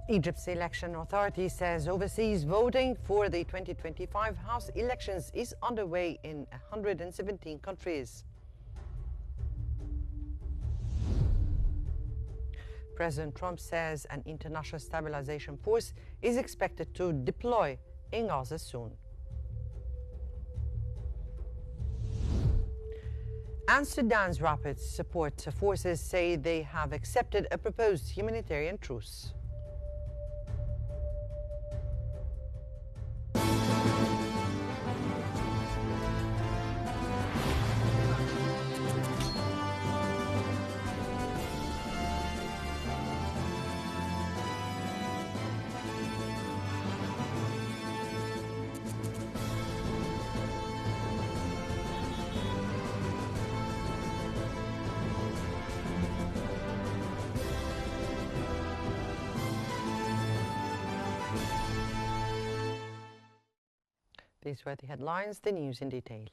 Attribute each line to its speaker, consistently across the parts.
Speaker 1: Egypt's election authority says overseas voting for the 2025 House elections is underway in 117 countries. President Trump says an international stabilization force is expected to deploy in Gaza soon. And Sudan's rapid support forces say they have accepted a proposed humanitarian truce. These were the headlines, the news in detail.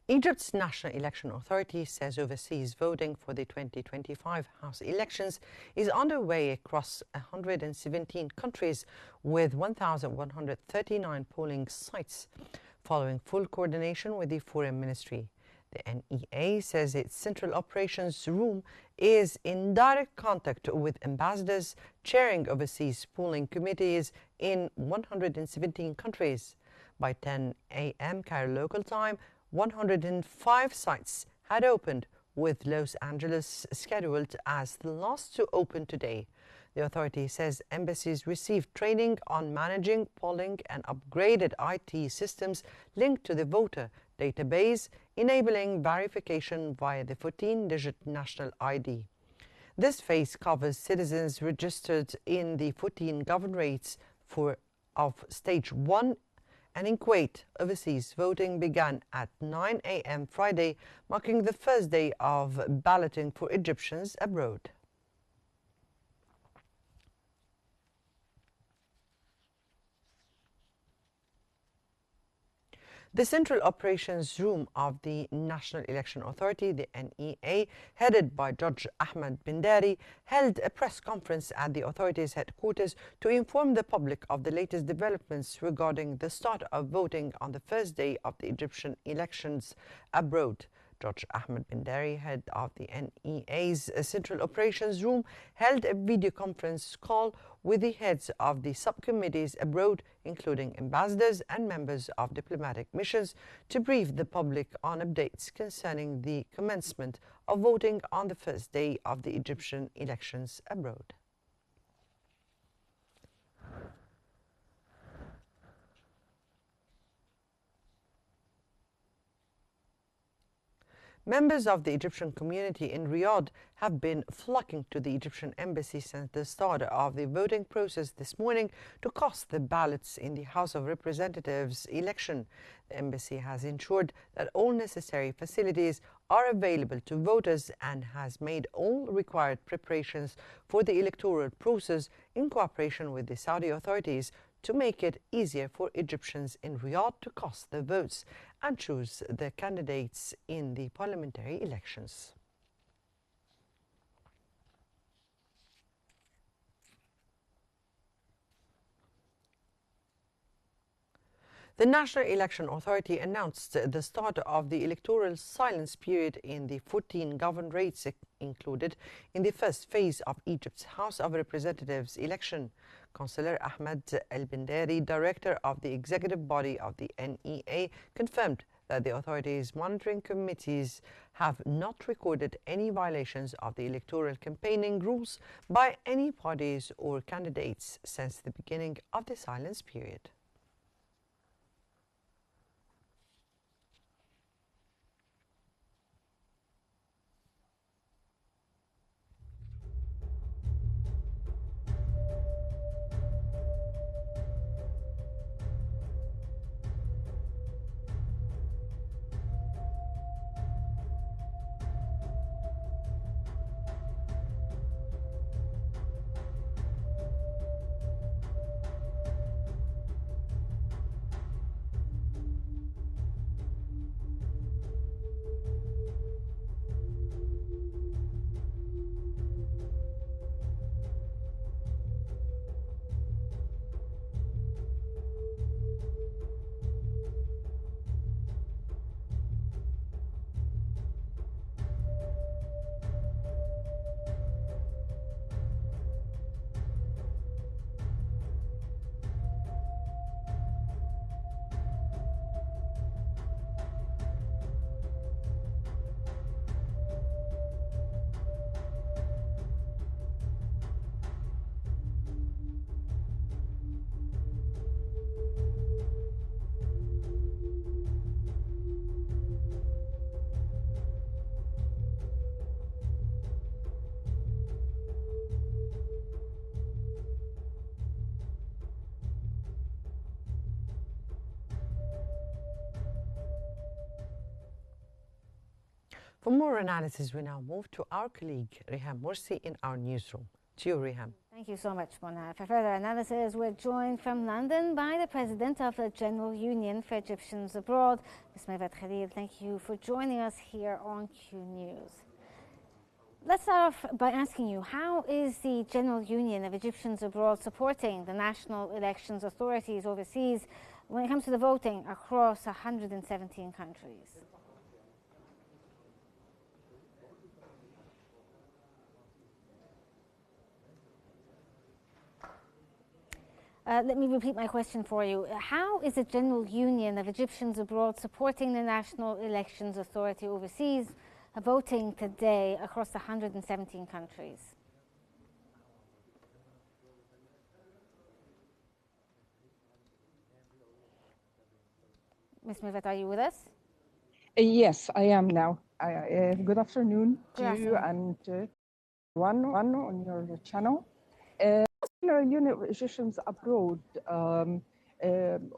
Speaker 1: Egypt's National Election Authority says overseas voting for the 2025 House elections is underway across 117 countries with 1,139 polling sites, following full coordination with the Foreign Ministry. The NEA says its Central Operations Room is in direct contact with ambassadors chairing overseas polling committees in 117 countries. By 10 a.m. Cairo local time, 105 sites had opened, with Los Angeles scheduled as the last to open today. The authority says embassies received training on managing polling and upgraded IT systems linked to the voter database, enabling verification via the 14-digit national ID. This phase covers citizens registered in the 14 governorates of Stage 1. And in Kuwait, overseas voting began at 9 a.m. Friday, marking the first day of balloting for Egyptians abroad. The Central Operations Room of the National Election Authority, the NEA, headed by Judge Ahmed Bindari, held a press conference at the authority's headquarters to inform the public of the latest developments regarding the start of voting on the first day of the Egyptian elections abroad. Judge Ahmed Bindari, head of the NEA's Central Operations Room, held a video conference call with the heads of the subcommittees abroad, including ambassadors and members of diplomatic missions, to brief the public on updates concerning the commencement of voting on the first day of the Egyptian elections abroad. Members of the Egyptian community in Riyadh have been flocking to the Egyptian embassy since the start of the voting process this morning to cast the ballots in the House of Representatives election. The embassy has ensured that all necessary facilities are available to voters and has made all required preparations for the electoral process in cooperation with the Saudi authorities to make it easier for Egyptians in Riyadh to cast their votes and choose the candidates in the parliamentary elections. The National Election Authority announced the start of the electoral silence period in the 14 governorates included in the first phase of Egypt's House of Representatives election. Councillor Ahmed El-Bindari, director of the executive body of the NEA, confirmed that the authority's monitoring committees have not recorded any violations of the electoral campaigning rules by any parties or candidates since the beginning of the silence period. For more analysis, we now move to our colleague Riham Morsi in our newsroom. To you, Riham.
Speaker 2: Thank you so much, Mona. For further analysis, we're joined from London by the President of the General Union for Egyptians Abroad, Ms. Meved Khalil. Thank you for joining us here on Qnews. Let's start off by asking you, how is the General Union of Egyptians Abroad supporting the national elections authorities overseas when it comes to the voting across 117 countries? Let me repeat my question for you. How is the General Union of Egyptians Abroad supporting the National Elections Authority overseas voting today across 117 countries? Ms. Meved, are you with us?
Speaker 3: Yes, I am now. Good afternoon to you and one on your channel. General Union of Egyptians Abroad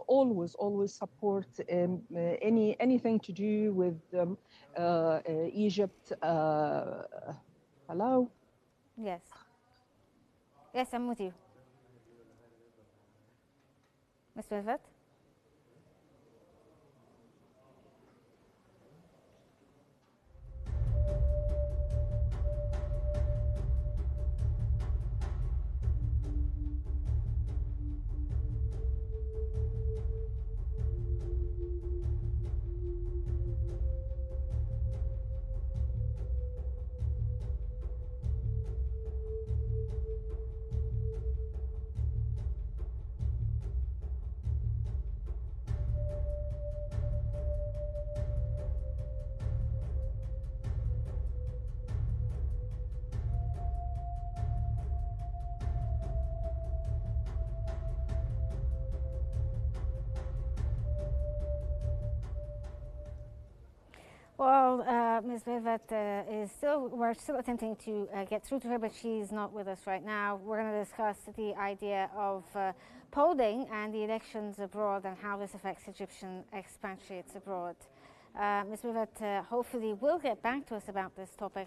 Speaker 3: always support anything to do with Egypt. Hello?
Speaker 2: Yes. Yes, I'm with you. Ms. Meved? Well, Ms. Meved we're still attempting to get through to her, but she's not with us right now. We're going to discuss the idea of polling and the elections abroad and how this affects Egyptian expatriates abroad. Ms. Meved hopefully will get back to us about this topic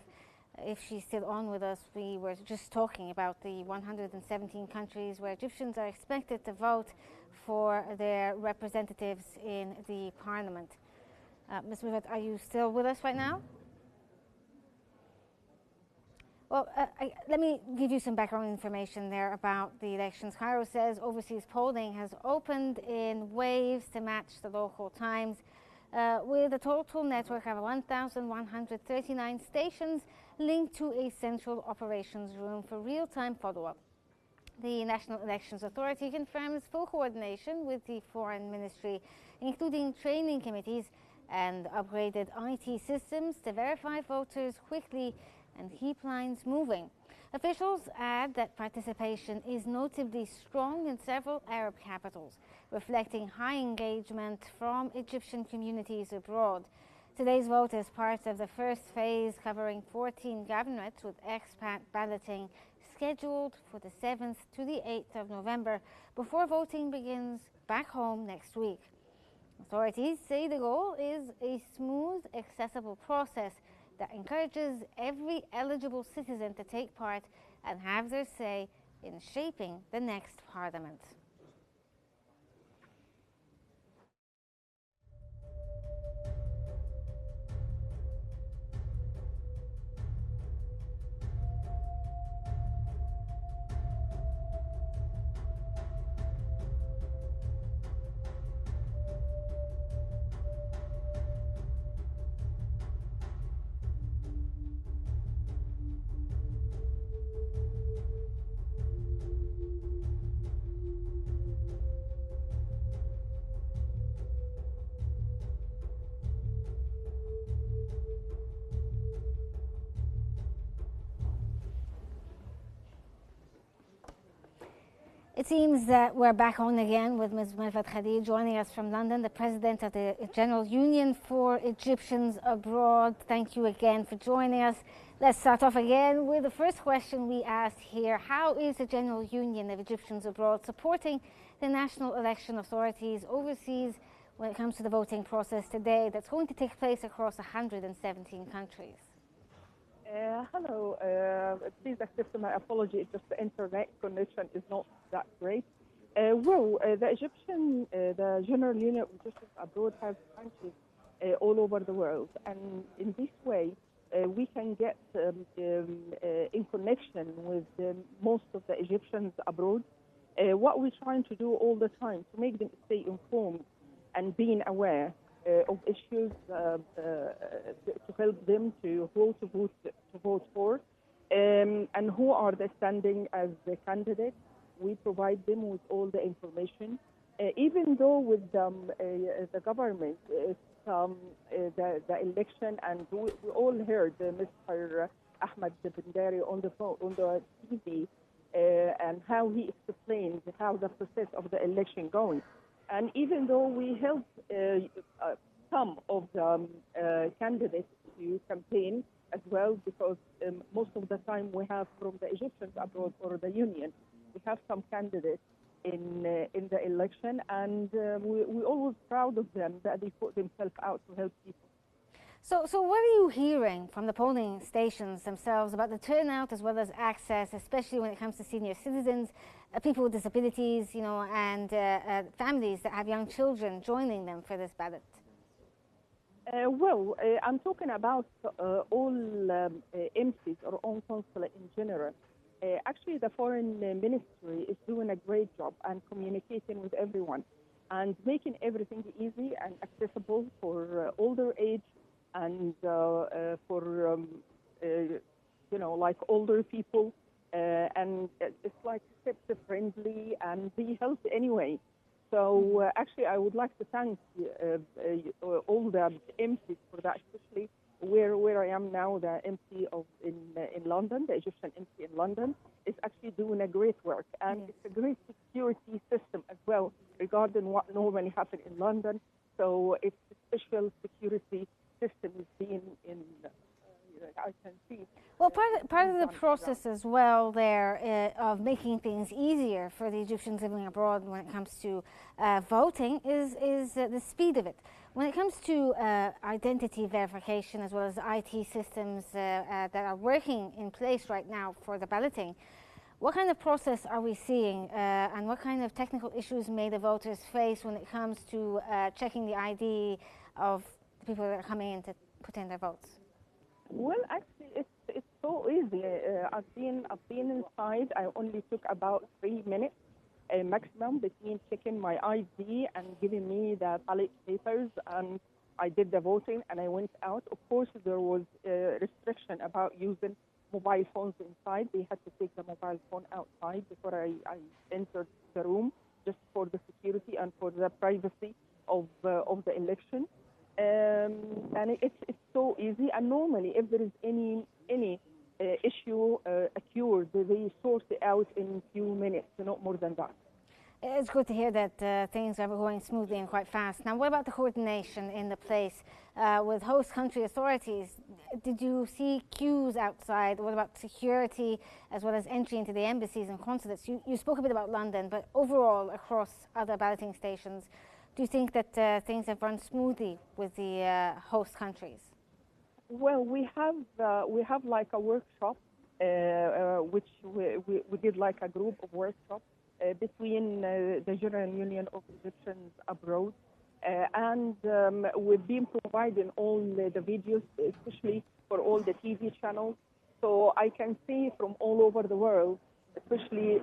Speaker 2: if she's still on with us. We were just talking about the 117 countries where Egyptians are expected to vote for their representatives in the parliament. Ms. Meved, are you still with us right now? Well, let me give you some background information there about the elections. Cairo says overseas polling has opened in waves to match the local times, with a total network of 1,139 stations linked to a central operations room for real-time follow-up. The National Elections Authority confirms full coordination with the Foreign Ministry, including training committees and upgraded IT systems to verify voters quickly and keep lines moving. Officials add that participation is notably strong in several Arab capitals, reflecting high engagement from Egyptian communities abroad. Today's vote is part of the first phase, covering 14 governorates, with expat balloting scheduled for the 7th to the 8th of November, before voting begins back home next week. Authorities say the goal is a smooth, accessible process that encourages every eligible citizen to take part and have their say in shaping the next parliament. It seems that we're back on again with Ms. Meved Khalil joining us from London, the President of the General Union for Egyptians Abroad. Thank you again for joining us. Let's start off again with the first question we asked here. How is the General Union of Egyptians Abroad supporting the national election authorities overseas when it comes to the voting process today that's going to take place across 117 countries?
Speaker 3: Hello. Please accept my apology. It's just the internet connection is not that great. The Egyptian, the General Union of Egyptians Abroad has branches all over the world, and in this way, we can get in connection with most of the Egyptians abroad. What we're trying to do all the time to make them stay informed and being aware of issues to help them to who to vote for, and who are they standing as the candidates. We provide them with all the information. Even though with the government, the election, and we all heard Mr. Ahmed Bindari on the phone, on the TV, and how he explained how the process of the election going. And even though we help some of the candidates to campaign as well, because most of the time we have from the Egyptians abroad or the union, we have some candidates in the election, and we're always proud of them that they put themselves out to help people.
Speaker 2: So what are you hearing from the polling stations themselves about the turnout as well as access, especially when it comes to senior citizens, people with disabilities, you know, and families that have young children joining them for this ballot?
Speaker 3: I'm talking about all embassies or own consulate in general. Actually, the foreign ministry is doing a great job and communicating with everyone and making everything easy and accessible for older age and for you know, like older people, and it's like septic friendly and be healthy anyway. So actually, I would like to thank all the MPs for that, especially where I am now. The MP in London, the Egyptian MP in London, is actually doing a great work, and it's a great security system as well regarding what normally happens in London. So it's a special security system is being in. I can see.
Speaker 2: Well, part of the process as well there of making things easier for the Egyptians living abroad when it comes to voting is the speed of it. When it comes to identity verification as well as IT systems that are working in place right now for the balloting, what kind of process are we seeing and what kind of technical issues may the voters face when it comes to checking the ID of the people that are coming in to put in their votes?
Speaker 3: Well, actually, it's so easy. I've been inside. I only took about 3 minutes maximum between checking my ID and giving me the ballot papers, and I did the voting and I went out. Of course, there was a restriction about using mobile phones inside. They had to take the mobile phone outside before I entered the room, just for the security and for the privacy of the election. And it's so easy. And normally, if there is any issue occurred, they sort it out in a few minutes, not more than that.
Speaker 2: It's good to hear that things are going smoothly and quite fast. Now, what about the coordination in the place with host country authorities? Did you see queues outside? What about security as well as entry into the embassies and consulates? You spoke a bit about London, but overall across other balloting stations, do you think that things have run smoothly with the host countries? Well,
Speaker 3: we have like a workshop, which we did like a group of workshops between the General Union of Egyptians Abroad, and we've been providing all the videos, especially for all the TV channels. So I can see from all over the world, especially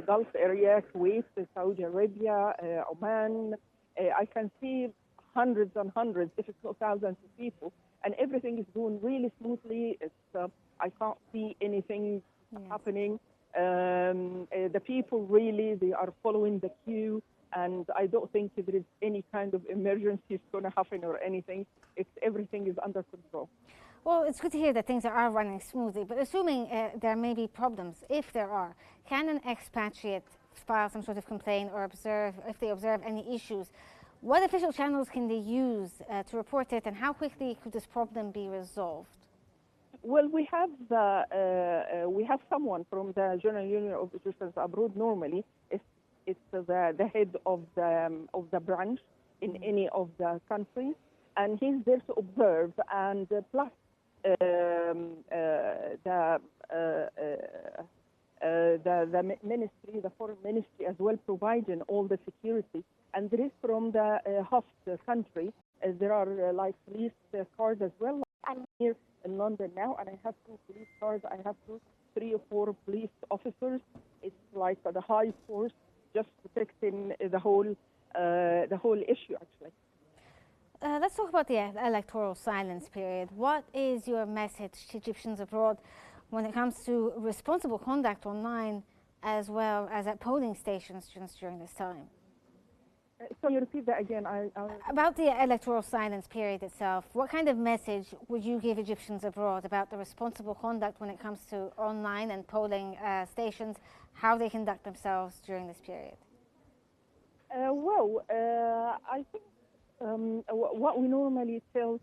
Speaker 3: Gulf area, Kuwait, Saudi Arabia, Oman. I can see hundreds and hundreds, if it's not thousands of people, and everything is going really smoothly. It's I can't see anything happening. The people really, they are following the queue, and I don't think there is any kind of emergency going to happen or anything. Everything is under control.
Speaker 2: Well, it's good to hear that things are running smoothly, but assuming there may be problems, if there are, can an expatriate file some sort of complaint or observe, if they observe any issues? What official channels can they use to report it, and how quickly could this problem be resolved?
Speaker 3: Well, we have someone from the General Union of Egyptians Abroad. Normally, it's the head of the branch. in any of the countries, and he's there to observe. And plus, the ministry, the foreign ministry as well, providing all the security. And there is from the host country, there are like police cars as well. I'm here in London now, and I have 2 police cars. I have 3 or 4 police officers. It's like the high force, just protecting the whole issue, actually.
Speaker 2: Let's talk about the electoral silence period. What is your message to Egyptians abroad when it comes to responsible conduct online as well as at polling stations during this time?
Speaker 3: So you repeat that again.
Speaker 2: About the electoral silence period itself, what kind of message would you give Egyptians abroad about the responsible conduct when it comes to online and polling stations, how they conduct themselves during this period?
Speaker 3: I think what we normally tell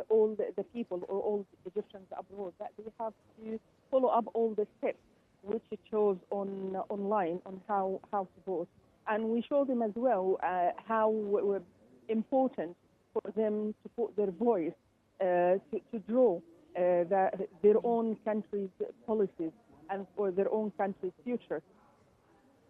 Speaker 3: all the people or all Egyptians abroad, that they have to follow up all the steps which it shows online on how to vote. And we show them as well how important for them to put their voice to draw their own country's policies and for their own country's future.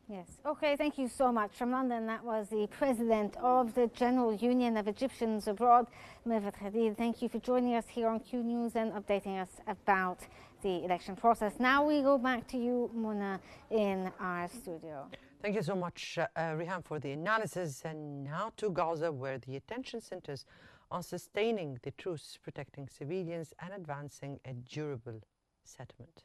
Speaker 2: Yes. Okay, thank you so much. From London, that was the President of the General Union of Egyptians Abroad, Mirvat Khadid. Thank you for joining us here on Qnews and updating us about the election process. Now we go back to you, Mona, in our studio.
Speaker 1: Thank you so much, Rihan, for the analysis. And now to Gaza, where the attention centers on sustaining the truce, protecting civilians, and advancing a durable settlement.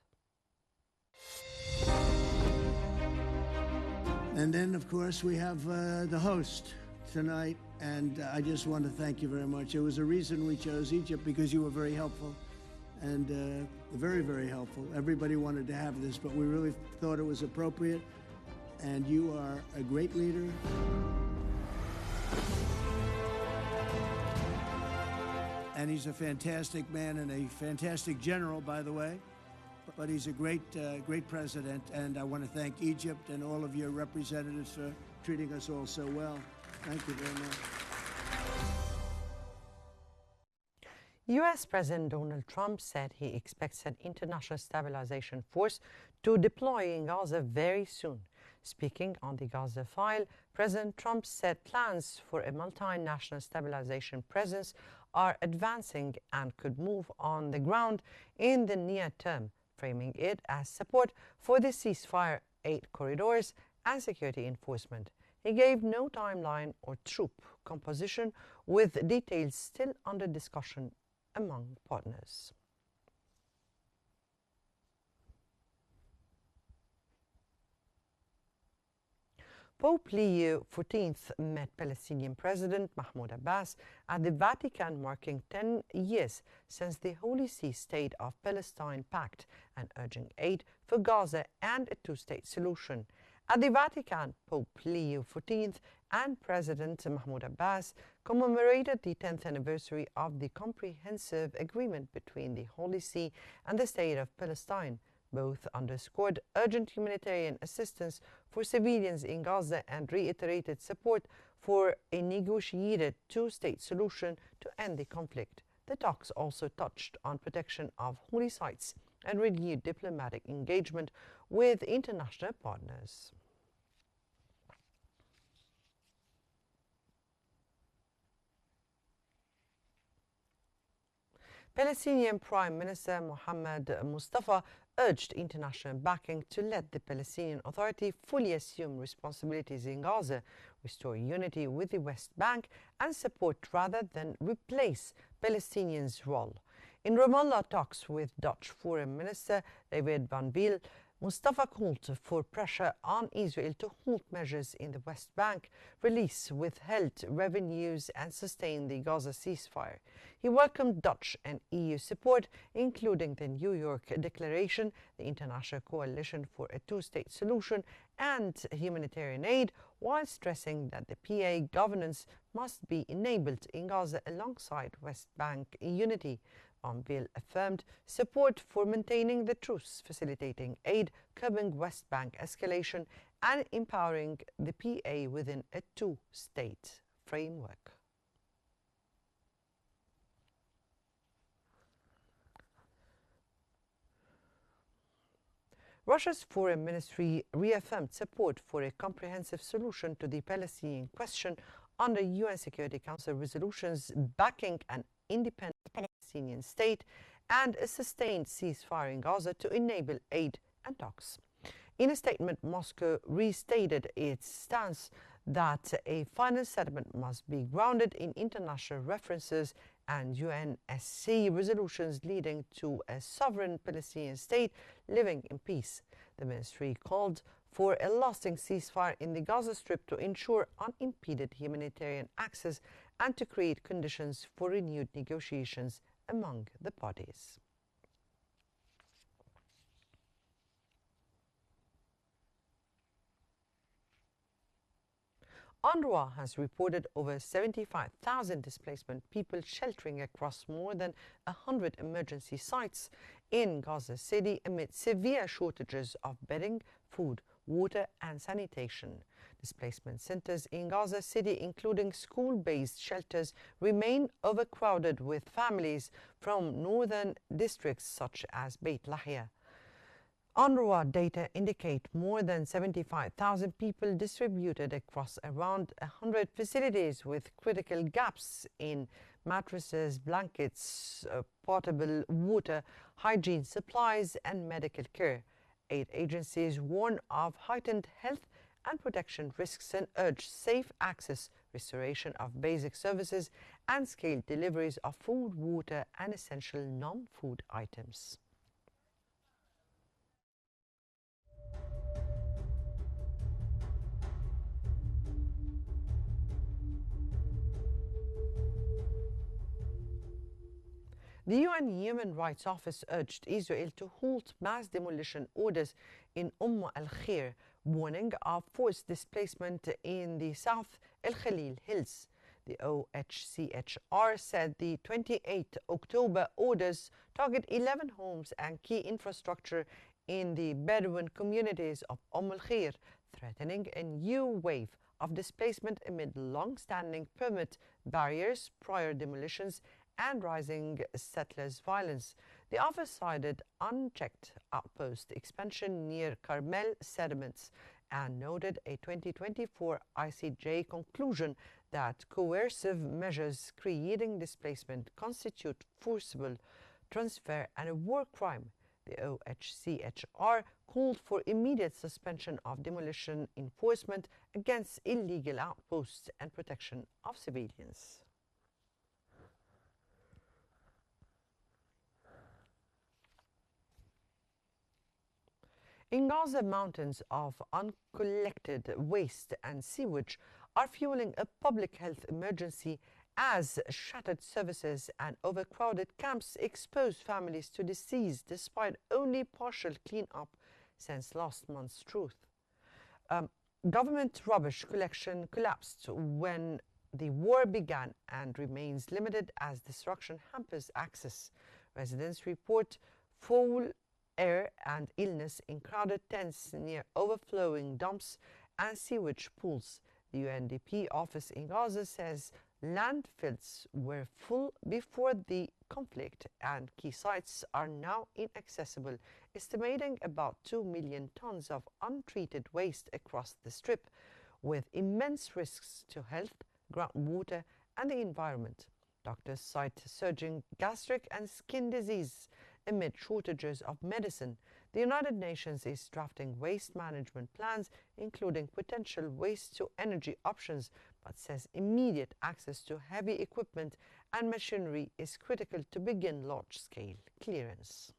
Speaker 4: And then, of course, we have the host tonight, and I just want to thank you very much. It was a reason we chose Egypt, because you were very helpful, and very, very helpful. Everybody wanted to have this, but we really thought it was appropriate, and you are a great leader. And he's a fantastic man and a fantastic general, by the way. But he's a great president, and I want to thank Egypt and all of your representatives for treating us all so well. Thank you very much.
Speaker 1: U.S. President Donald Trump said he expects an international stabilization force to deploy in Gaza very soon. Speaking on the Gaza file, President Trump said plans for a multinational stabilization presence are advancing and could move on the ground in the near term, framing it as support for the ceasefire, aid corridors, and security enforcement. He gave no timeline or troop composition, with details still under discussion among partners. Pope Leo XIV met Palestinian President Mahmoud Abbas at the Vatican, marking 10 years since the Holy See State of Palestine Pact and urging aid for Gaza and a two-state solution. At the Vatican, Pope Leo XIV and President Mahmoud Abbas commemorated the 10th anniversary of the comprehensive agreement between the Holy See and the State of Palestine. Both underscored urgent humanitarian assistance for civilians in Gaza and reiterated support for a negotiated two-state solution to end the conflict. The talks also touched on protection of holy sites and renewed diplomatic engagement with international partners. Palestinian Prime Minister Mohammed Mustafa urged international backing to let the Palestinian Authority fully assume responsibilities in Gaza, restore unity with the West Bank, and support rather than replace Palestinians' role. In Ramallah talks with Dutch Foreign Minister David van Wiel, Mustafa called for pressure on Israel to halt measures in the West Bank, release withheld revenues, and sustain the Gaza ceasefire. He welcomed Dutch and EU support, including the New York Declaration, the International Coalition for a Two-State Solution, and humanitarian aid, while stressing that the PA governance must be enabled in Gaza alongside West Bank unity. Van Wiel affirmed support for maintaining the truce, facilitating aid, curbing West Bank escalation, and empowering the PA within a two-state framework. Russia's foreign ministry reaffirmed support for a comprehensive solution to the Palestinian question under UN Security Council resolutions backing an independent Palestinian state and a sustained ceasefire in Gaza to enable aid and talks. In a statement, Moscow restated its stance that a final settlement must be grounded in international references and UNSC resolutions leading to a sovereign Palestinian state living in peace. The ministry called for a lasting ceasefire in the Gaza Strip to ensure unimpeded humanitarian access and to create conditions for renewed negotiations among the parties. UNRWA has reported over 75,000 displacement people sheltering across more than 100 emergency sites in Gaza City amid severe shortages of bedding, food, water and sanitation. Displacement centers in Gaza City, including school-based shelters, remain overcrowded with families from northern districts such as Beit Lahia. UNRWA data indicate more than 75,000 people distributed across around 100 facilities with critical gaps in mattresses, blankets, potable water, hygiene supplies and medical care. Aid agencies warn of heightened health and protection risks and urge safe access, restoration of basic services and scaled deliveries of food, water and essential non-food items. The UN Human Rights Office urged Israel to halt mass demolition orders in al-Khair, warning of forced displacement in the South El-Khalil Hills. The OHCHR said the 28 October orders target 11 homes and key infrastructure in the Bedouin communities of al-Khair, threatening a new wave of displacement amid long-standing permit barriers, prior demolitions, and rising settlers' violence. The office cited unchecked outpost expansion near Carmel sediments and noted a 2024 ICJ conclusion that coercive measures creating displacement constitute forcible transfer and a war crime. The OHCHR called for immediate suspension of demolition enforcement against illegal outposts and protection of civilians. In Gaza, mountains of uncollected waste and sewage are fueling a public health emergency as shattered services and overcrowded camps expose families to disease despite only partial cleanup since last month's truce. Government rubbish collection collapsed when the war began and remains limited as destruction hampers access. Residents report foul air and illness in crowded tents near overflowing dumps and sewage pools. The UNDP office in Gaza says landfills were full before the conflict and key sites are now inaccessible, estimating about 2 million tons of untreated waste across the strip, with immense risks to health, groundwater and the environment. Doctors cite surging gastric and skin disease amid shortages of medicine. The United Nations is drafting waste management plans, including potential waste-to-energy options, but says immediate access to heavy equipment and machinery is critical to begin large-scale clearance.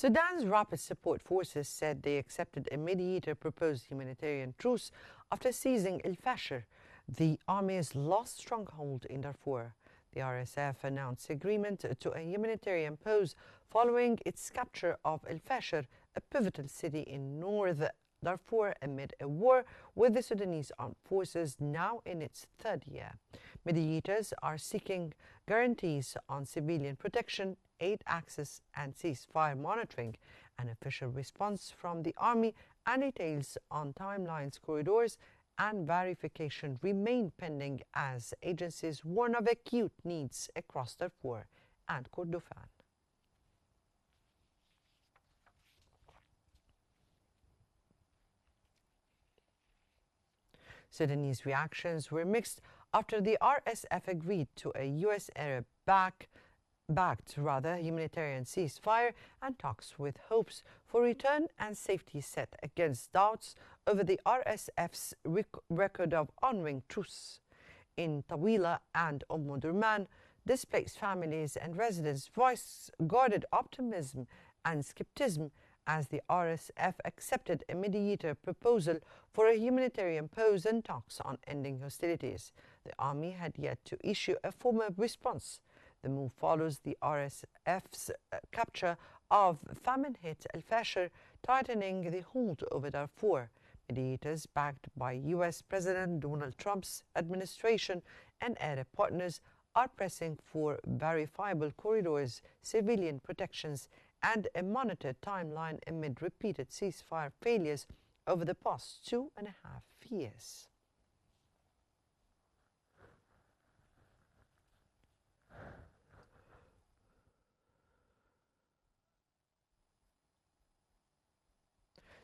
Speaker 1: Sudan's Rapid Support Forces said they accepted a mediator-proposed humanitarian truce after seizing El-Fasher, the army's last stronghold in Darfur. The RSF announced agreement to a humanitarian pause following its capture of El-Fasher, a pivotal city in North Darfur amid a war with the Sudanese armed forces now in its third year. Mediators are seeking guarantees on civilian protection, aid access and ceasefire monitoring. An official response from the army and details on timelines, corridors and verification remain pending as agencies warn of acute needs across Darfur and Kordofan. Sudanese reactions were mixed after the RSF agreed to a U.S. Arab-backed humanitarian ceasefire and talks with hopes for return and safety set against doubts over the RSF's record of honoring truce. In Tawila and Durman, displaced families and residents voiced guarded optimism and skepticism as the RSF accepted a mediator proposal for a humanitarian pause and talks on ending hostilities. The army had yet to issue a formal response. The move follows the RSF's capture of famine-hit El-Fasher, tightening the hold over Darfur. Mediators backed by U.S. President Donald Trump's administration and Arab partners are pressing for verifiable corridors, civilian protections, and a monitored timeline amid repeated ceasefire failures over the past 2.5 years.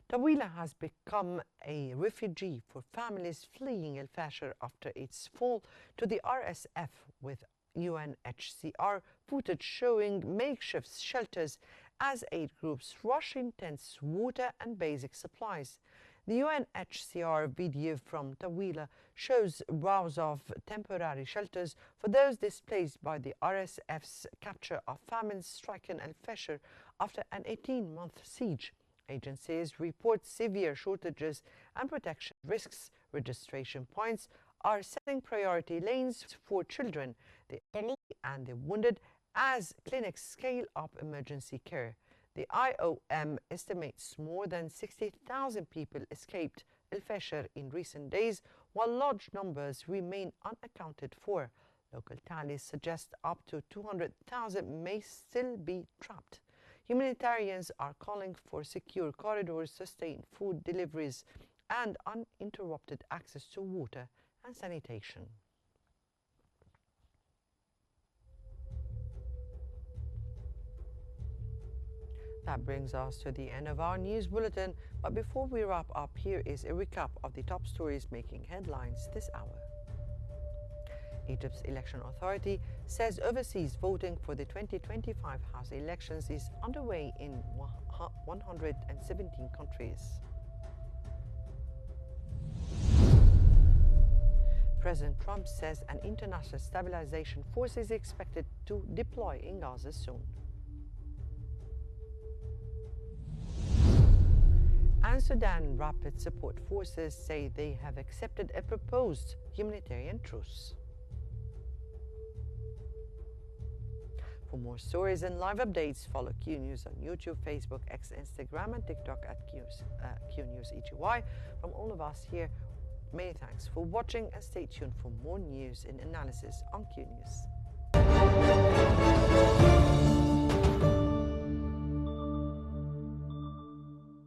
Speaker 1: Tawila has become a refugee for families fleeing El-Fasher after its fall to the RSF, with UNHCR footage showing makeshift shelters as aid groups rush intense water and basic supplies. The UNHCR video from Tawila shows rows of temporary shelters for those displaced by the RSF's capture of famine-stricken El-Fasher after an 18-month siege. Agencies report severe shortages and protection risks. Registration points are setting priority lanes for children, the elderly and the wounded as clinics scale up emergency care. The IOM estimates more than 60,000 people escaped El-Fasher in recent days, while large numbers remain unaccounted for. Local tallies suggest up to 200,000 may still be trapped. Humanitarians are calling for secure corridors, sustained food deliveries, and uninterrupted access to water and sanitation. That brings us to the end of our news bulletin, but before we wrap up, here is a recap of the top stories making headlines this hour. Egypt's election authority says overseas voting for the 2025 House elections is underway in 117 countries. President Trump says an international stabilization force is expected to deploy in Gaza soon. And Sudan Rapid Support Forces say they have accepted a proposed humanitarian truce. For more stories and live updates, follow Qnews on YouTube, Facebook, X, Instagram, and TikTok at Qnews EGY. From all of us here, many thanks for watching and stay tuned for more news and analysis on Qnews.